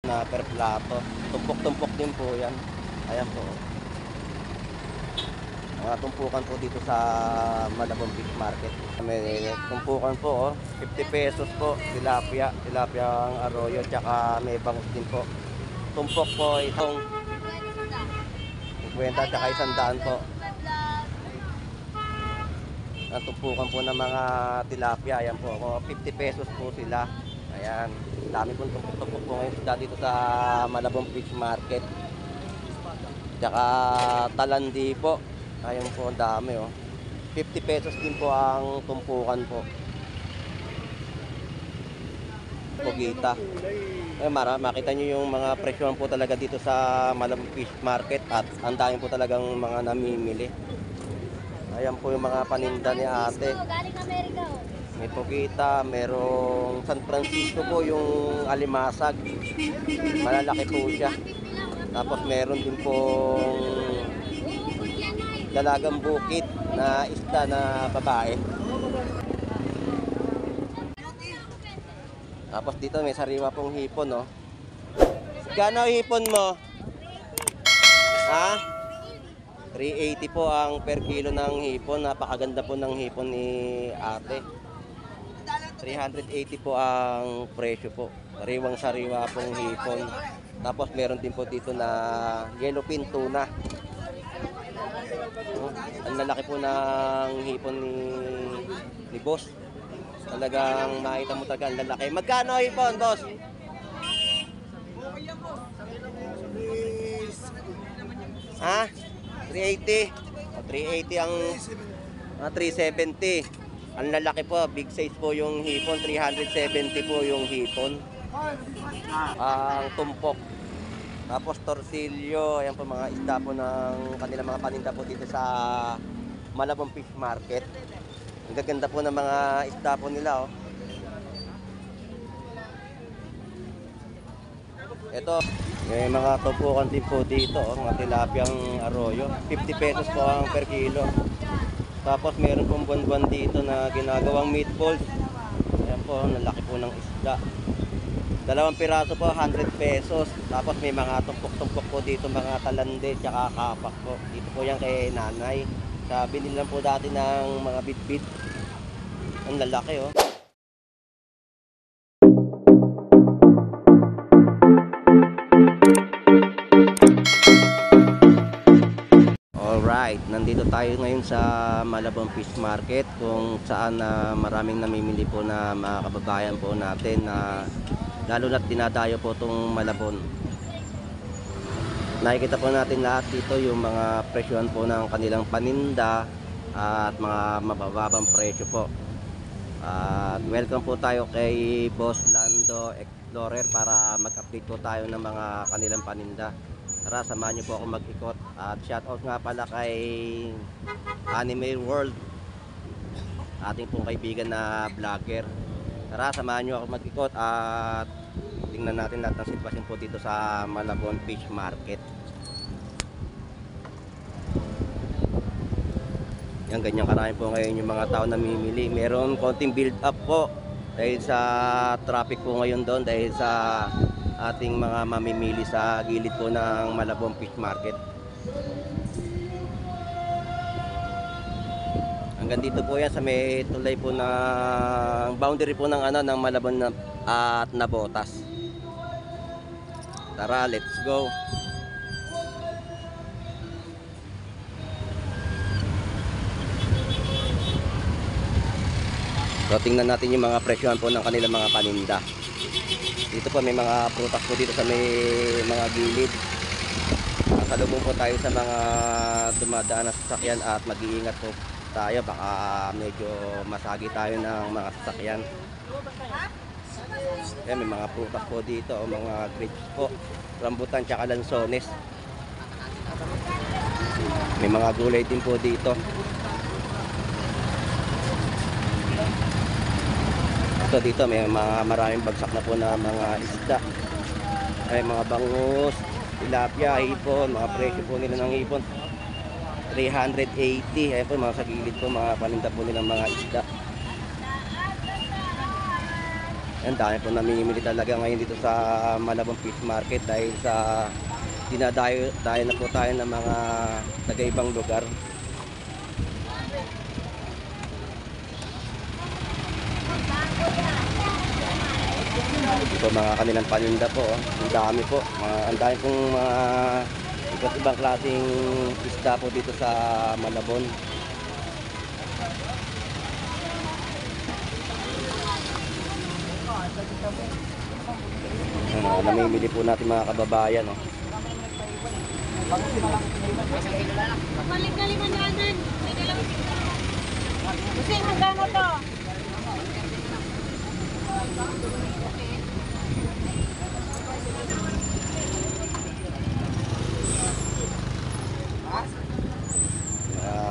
na per plato. Tumpok-tumpok din po yan. Ayan po. Mga tumpukan po dito sa Malabon Fish Market. May tumpukan po, 50 pesos po, tilapia ang arroyo, tsaka may bangus din po. Tumpok po itong 50 tsaka 100 po. Ang tumpukan po ng mga tilapia, ayan po, 50 pesos po sila. Ayan, dami po tumpok-tumpok po ngayon dito sa Malabon Fish Market. Tsaka talandi po. Ayun po, ang dami 50 pesos din po ang tumpukan po. Pugita. Makita nyo yung mga presyon po talaga dito sa Malabon Fish Market at ang dami po talagang mga namimili. Ayan po yung mga paninda ni ate. May pugita, merong San Francisco po yung alimasag. Malalaki po siya. Tapos meron din pong dalagang bukid na isda na babae. Tapos dito may sariwa pong hipon, Gano hipon mo? Ha? 380 po ang per kilo ng hipon. Napakaganda po ng hipon ni ate. 380 po ang presyo po. Sariwang-sariwa pong hipon. Tapos meron din po dito na yellowfin tuna. Ang lalaki po ng hipon ni boss. Talagang makita mo talaga ang lalaki. Magkano hipon, boss? Ha? 380. 380 ang 370. Ang lalaki po, big size po yung hipon. 370 po yung hipon. Ang tumpok. Tapos torsilyo, ayan po mga isda po ng kanilang mga paninda po dito sa Malabon Fish Market. Ang gaganda po ng mga isda po nila, Ito, may mga tumpukan din po dito, mga tilapiang arroyo. 50 pesos po ang per kilo. Tapos meron pong buwan-buwan dito na ginagawang meatballs. Ayan po, nalaki po ng isda. 2 piraso po, 100 pesos. Tapos may mga tumpok-tumpok po dito, mga talande, tsaka kapak po. Dito po yan kay nanay. Binili lang po dati ng mga bit-bit. Ang lalaki, Alright, nandito tayo ngayon sa Malabon Fish Market kung saan maraming namimili po na mga kababayan po natin na lalo na't dinadayo po itong Malabon. Nakikita po natin lahat dito yung mga presyon po ng kanilang paninda at mga mabababang presyo po. At welcome po tayo kay Boss Lando Explorer para mag-update po tayo ng mga kanilang paninda. Tara, samahan niyo po ako mag-ikot. At shoutout nga pala kay Anime World, ating pong kaibigan na vlogger. Tara, samahan niyo ako mag-ikot at tingnan natin lahat ng sitwasyon po dito sa Malabon Fish Market. Yan, ganyan karami po ngayon yung mga tao na namimili. Meron konting build up po dahil sa traffic po ngayon doon, dahil sa ating mga mamimili sa gilid po ng Malabon Fish Market. Hanggang dito po yan sa may tulay po ng boundary po ng ng Malabon at Navotas. Tara, let's go. So tingnan natin yung mga presyohan po ng kanilang mga paninda. Dito po may mga prutas po dito sa may mga gilid. Salubong po tayo sa mga dumadaan na sasakyan at mag-iingat po tayo, baka medyo masagi tayo ng mga sasakyan. May mga prutas po dito, mga grapes po, rambutan tsaka lansones. May mga gulay din po dito. So dito may maraming bagsak na po na mga isda. Ay mga bangus, tilapia, hipon, mga presyo po nila ng hipon 380. Ayun po mga sa gilid po, mga paninda po nilang mga isda. Yan, dami po namimili talaga ngayon dito sa Malabon Fish Market dahil sa dinadayo na po tayo ng mga taga-ibang lugar. Ito mga kanilang paninda po, oh. Ang dami po, ang dami pong mga iba't ibang klaseng isda po dito sa Malabon. Namimili po natin mga kababayan, oh. Balik na 500. May dalawang Busing, magkano to?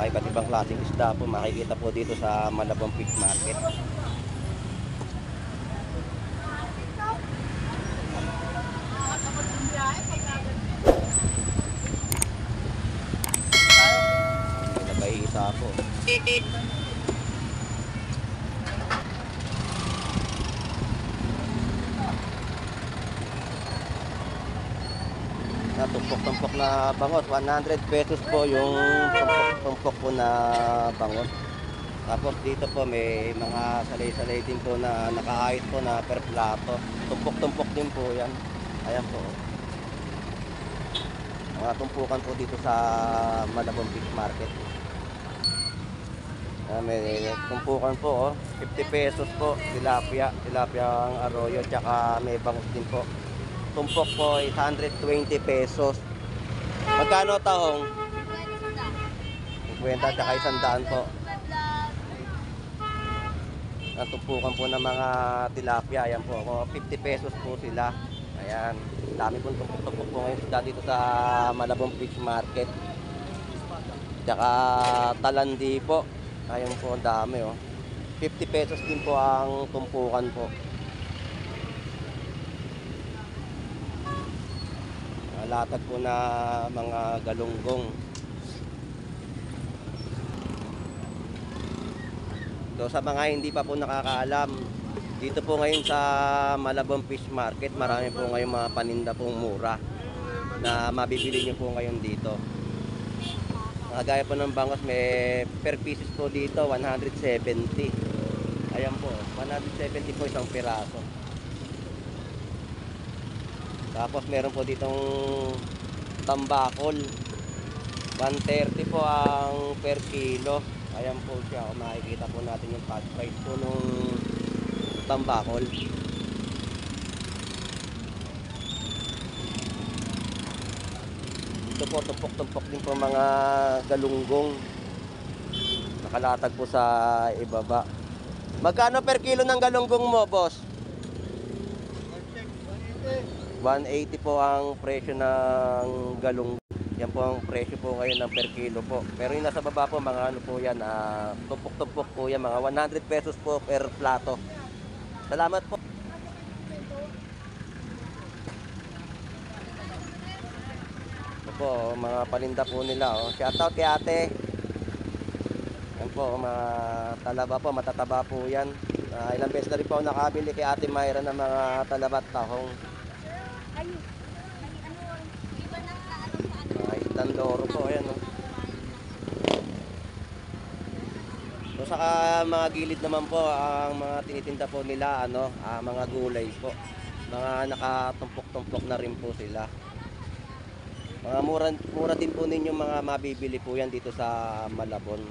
Iba't ibang klaseng isda po makikita po dito sa Malabon Fish Market. Nagay-isa po. Tumpok-tumpok na bangos, 100 pesos po yung tumpok po na bangos. Tapos dito po may mga salay-salay din po na naka-height po na per plato. Tumpok-tumpok din po yan. Ayan po. Mga tumpukan po dito sa Malabon Fish Market. May tumpukan po, oh. 50 pesos po, tilapia ang arroyo, tsaka may bangus din po. Tumpok po, 120 pesos. Magkano tahong? 50 tsaka 100 po. Ang tumpukan po ng mga tilapia, ayan po, 50 pesos po sila. Ayan, dami pong tumpok-tumpok po ngayon sila dito sa Malabon Fish Market. Tsaka talandi po. Ayan po, ang dami, oh. 50 pesos din po ang tumpukan po. Latag po na mga galunggong. So sa mga hindi pa po nakakaalam, dito po ngayon sa Malabon Fish Market, marami po ngayon mga paninda pong mura na mabibili nyo po ngayon dito. Gaya po ng bangos, may per pieces po dito, 170. Ayan po, 170 po isang piraso. Tapos meron po ditong tambakol, 130 po ang per kilo. Ayan po siya, makikita po natin yung tag price po nung tambakol. Ito po, tumpok-tumpok din po mga galunggong. Nakalatag po sa ibaba. Magkano per kilo ng galunggong mo, boss? 180 po ang presyo ng galunggong. Yan po ang presyo po ngayon ng per kilo po. Pero yung nasa baba po, mga ano po yan, tumpok-tumpok po yan, mga 100 pesos po per plato. Salamat po. Ito po, mga paninda po nila. Oh. Shoutout kay ate. Yan po, mga talaba po, matataba po yan. Ilang beses na rin po ako nakabili kay ate Mayra ng mga talaba at tahong. Isang loro po, ayan, oh. So sa mga gilid naman po, ang mga tinitinda po nila, mga gulay po. Mga nakatumpok-tumpok na rin po sila. Mga mura din po ninyo mga mabibili po yan dito sa Malabon.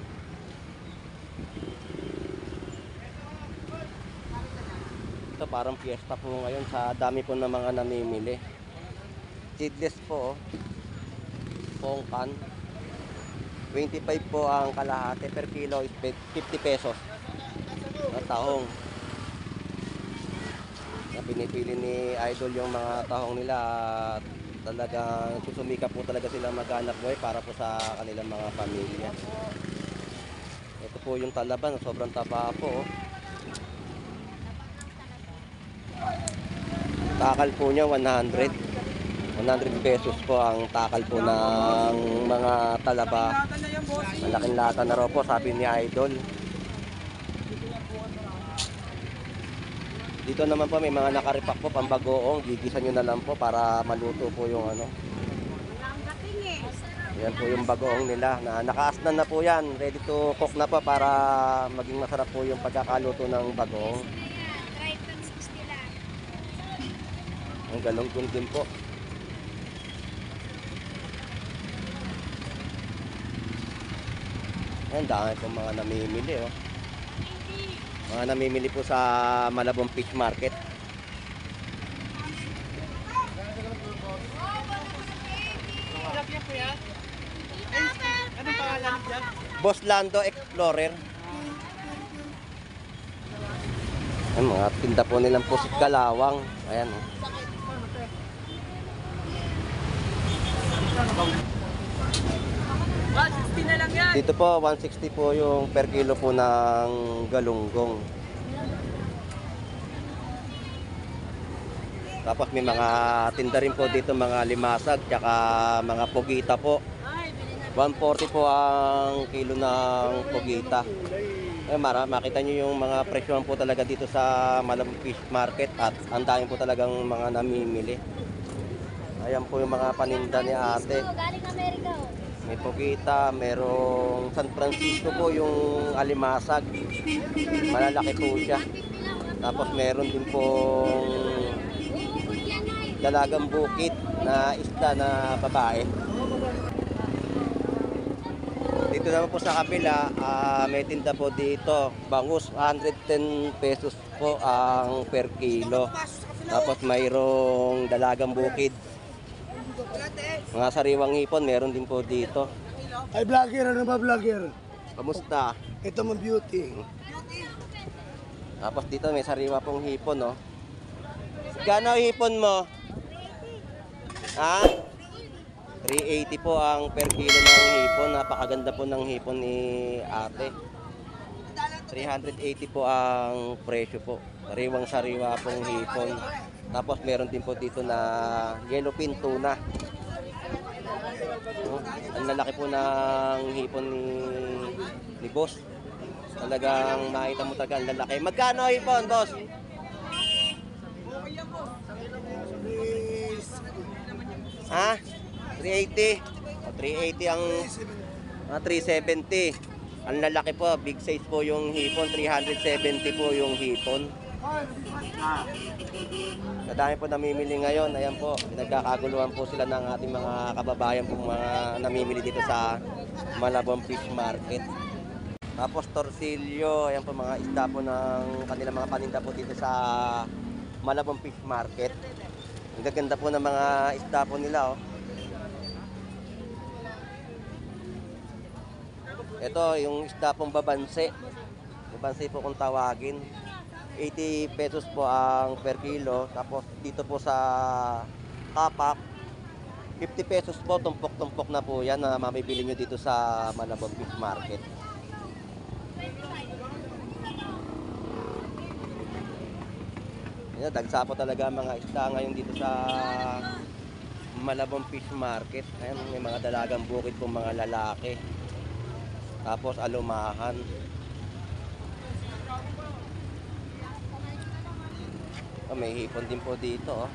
Ito parang fiesta po ngayon, sa dami po ng mga namimili. Seedless po, oh. Pongkan 25 po ang kalahati, per kilo 50 pesos. At tahong na pinipili ni Idol yung mga tahong nila, talagang susumika po talaga sila maghanap buhay para po sa kanilang mga pamilya. Ito po yung talaban, sobrang taba po, oh. Takal po niya 100 pesos po ang takal po ng mga talaba. Malaking lata na raw po, sabi ni Idol. Dito naman po may mga nakaripak po pambagoong. Gigisan nyo na lang po para maluto po yung ano. Ang dating eh. Yan po yung bagoong nila. Nakaasnan na po yan. Ready to cook na po para maging masarap po yung pagkakaluto ng bagoong. Try 60 lang. Ang galunggong din po. Ayan, dami po mga namimili oh. Mga namimili po sa Malabon Fish Market. Anong pangalan niya? Boss Lando Explorer. Ayan, mga tinda po nilang pusit kalawang. Ayan oh. Ah, 60 na lang yan. Dito po 160 po yung per kilo po ng galunggong. Tapos may mga tinda rin po dito, mga limasag tsaka mga pugita po. 140 po ang kilo ng pugita. Makita nyo yung mga presyon po talaga dito sa Malabon Fish Market at ang dami po talagang mga namimili. Ayan po yung mga paninda ni ate. Galing Amerika oh. May pugita, merong San Francisco po yung alimasag. Malalaki po siya. Tapos meron din pong dalagang bukid na isda na babae. Dito naman po sa kabila, may tinda po dito. Bangus, 110 pesos po ang per kilo. Tapos mayroong dalagang bukid. Mga sariwang hipon, meron din po dito. Ay, vlogger, ano ba vlogger? Kamusta? Ito mo beauty. Tapos dito may sariwa pong hipon, no? Gano hipon mo? Ha? 380 po ang per kilo ng hipon. Napakaganda po ng hipon ni ate. 380 po ang presyo po. Sariwang sariwa pong hipon. Tapos meron din po dito na yellowfin tuna. Ang lalaki po ng hipon ni boss. Talagang makita mo talaga ang lalaki. Magkano hipon, boss? Ha? 380. O, 380 ang 370. Ang lalaki po, big size po yung hipon. 370 po yung hipon. Nadami po namimili ngayon. Ayan po, nagkakaguluhan po sila ng ating mga kababayan po mga namimili dito sa Malabon Fish Market. Tapos torsilyo, ayan po mga isda po ng kanilang mga paninda po dito sa Malabon Fish Market. Ang gaganda po ng mga isda po nila oh. Ito yung isda pong babanse. Babanse po kung tawagin. 80 pesos po ang per kilo. Tapos dito po sa kapak, 50 pesos po, tumpok-tumpok na po yan na mamibili nyo dito sa Malabon Fish Market. Yan, dagsa po talaga mga isda ngayon dito sa Malabon Fish Market. Ayan, may mga dalagang bukid po mga lalaki. Tapos alumahan. Oh, may hipon din po dito oh.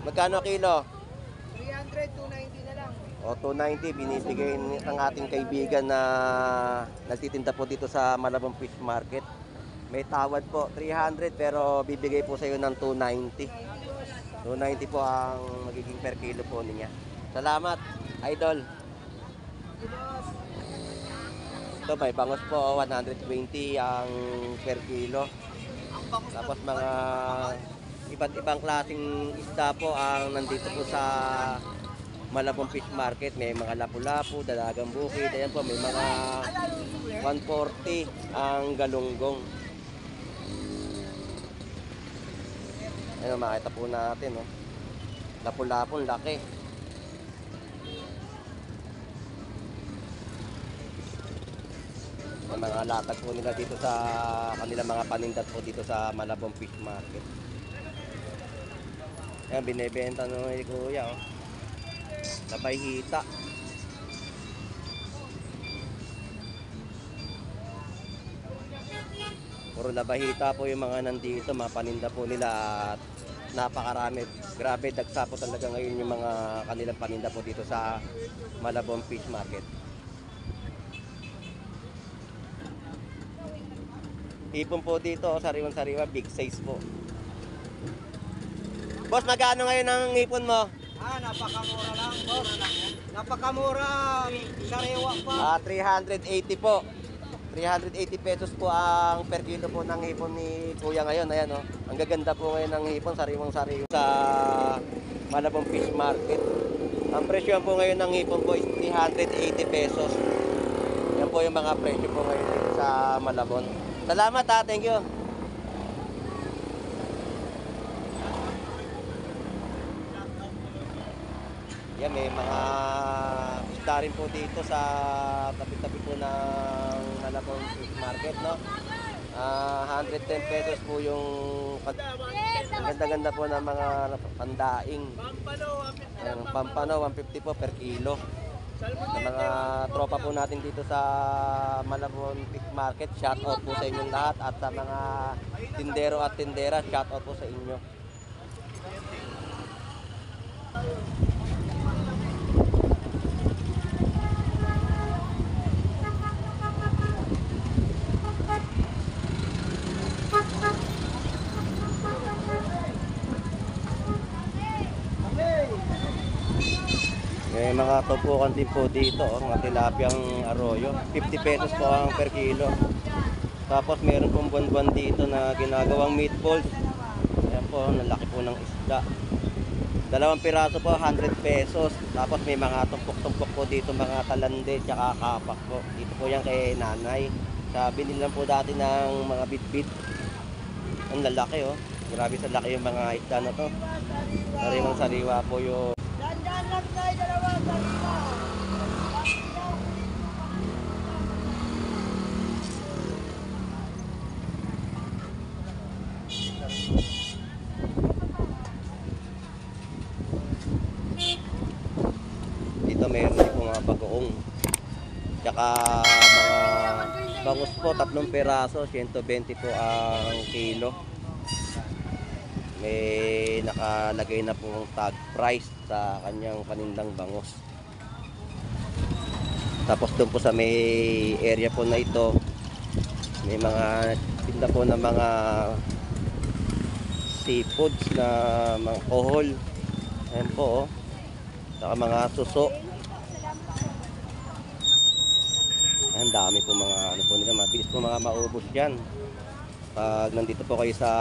Magkano kilo? 300, 290 na lang. O 290 binibigay ng ating kaibigan na nagtitinda po dito sa Malabon Fish Market. May tawad po 300 pero bibigay po sa iyo ng 290. 290 po ang magiging per kilo po niya. Salamat, idol. Ito may bangos po 120 ang per kilo. Tapos mga iba't ibang klaseng isda po ang nandito po sa Malabon Fish Market. May mga lapu-lapu, dalagang bukid. Ayan po, may mga 140 ang galunggong. Ayan, makita po natin, oh. Lapu-lapong laki. May mga latag po nila dito sa kanilang mga panindat po dito sa Malabon Fish Market. Ayan, binibenta nung kuya, oh. Sabay hita. puro labahita po yung mga nandito, mga paninda po nila at napakarami. Grabe, dagsa po talaga ngayon yung mga kanilang paninda po dito sa Malabon Fish Market. Hipon po dito, sariwang-sariwa, big size po. Boss, magkano ngayon ang hipon mo? Napakamura lang, boss. Napakamura, sariwa pa. 380 po. 380 pesos po ang per kilo po ng hipon ni Kuya ngayon. Ayan, oh. Ang gaganda po ngayon ng hipon, sariwang-sariwa sa Malabon Fish Market. Ang presyo po ngayon ng hipon po is 380 pesos. Yan po yung mga presyo po ngayon dito sa Malabon. Salamat ha, thank you. Yan, may mga isda rin po dito sa tabi-tabi po ng Malabon Fish Market, no? 110 pesos po yung ang ganda-ganda po ng mga pandaing. Ang pampano, 150 po per kilo. Sa mga tropa po natin dito sa Malabon Fish Market, shout out po sa inyong lahat. At sa mga tindero at tindera, shout out po sa inyo. May mga tupukan din po dito, mga tilapiyang arroyo. 50 pesos po ang per kilo. Tapos meron pong buwan-buwan dito na ginagawang meatballs. Ayan po, nalaki po ng isda. 2 piraso po, 100 pesos. Tapos may mga tumpok-tumpok po dito, mga talande, tsaka kapak po. Dito po yan kay nanay. Binili lang po dati ng mga bit-bit. Ang lalaki, oh. Grabe sa laki yung mga isda na to. Sariwang sariwa po yung dito meron din po mga bagoong. Tsaka mga bangus po, 3 piraso, 120 po ang kilo. May nakalagay na pong tag price sa kanyang panindang bangus. Tapos doon po sa may area po na ito, may mga tinda po na mga seafoods na mga kohol. Ayan po, oh. Saka mga suso. Ang dami po mga ano po nila, mabilis po mga maubos yan pag nandito po kayo sa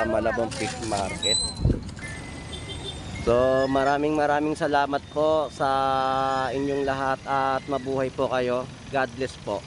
Malabon Fish Market. So maraming salamat po sa inyong lahat at mabuhay po kayo. God bless po.